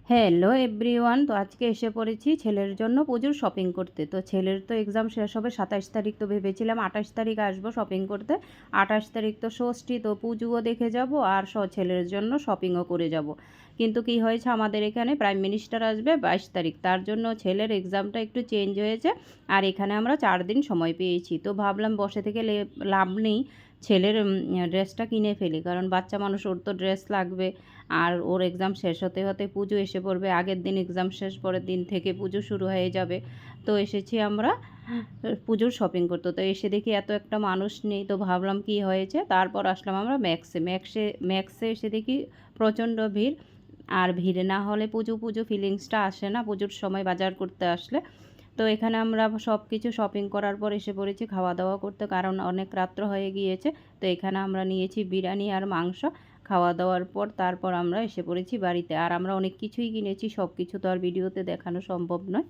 Hello everyone, তো আজকে এসে পড়েছি ছেলের জন্য পুজোর শপিং করতে। তো ছেলের তো এক্সাম শেষ হবে 27 তারিখ, তো ভেবেছিলাম 28 তারিখ আসবো শপিং করতে। 28 তারিখ তো ষষ্ঠী, তো পুজোও দেখে যাব আর ছেলের জন্য শপিংও করে যাব। কিন্তু কি হয়েছে, আমাদের এখানে প্রাইম মিনিস্টার আসবে 22 তারিখ, তার জন্য ছেলের এক্সামটা একটু চেঞ্জ হয়েছে। আর এখানে আমরা 4 দিন সময় পেয়েছি, তো ভাবলাম বসে থেকে লাভ নেই, ছেলের ড্রেসটা কিনে ফেলি, কারণ বাচ্চা মানুষ, ওর তো ড্রেস লাগবে। আর ওর এক্সাম শেষ হতে হতে পুজো এসে পড়বে, আগের দিন এক্সাম শেষ, পরের দিন থেকে পুজো শুরু হয়ে যাবে। তো এসেছি আমরা পুজোর শপিং করতে, তো এসে দেখি এত একটা মানুষ নেই, তো ভাবলাম কি হয়েছে, তারপর আসলাম আমরা ম্যাক্সে এসে দেখি প্রচণ্ড ভিড়। আর ভিড় না হলে পুজো পুজো ফিলিংসটা আসে না পুজোর সময় বাজার করতে আসলে। তো এখানে আমরা সব কিছু শপিং করার পর এসে পড়েছি খাওয়া দাওয়া করতে, কারণ অনেক রাত্র হয়ে গিয়েছে। তো এখানে আমরা নিয়েছি বিরিয়ানি আর মাংস। খাওয়া দাওয়ার পর তারপর আমরা এসে পড়েছি বাড়িতে, আর আমরা অনেক কিছুই কিনেছি, সব কিছু তো আর ভিডিওতে দেখানো সম্ভব নয়।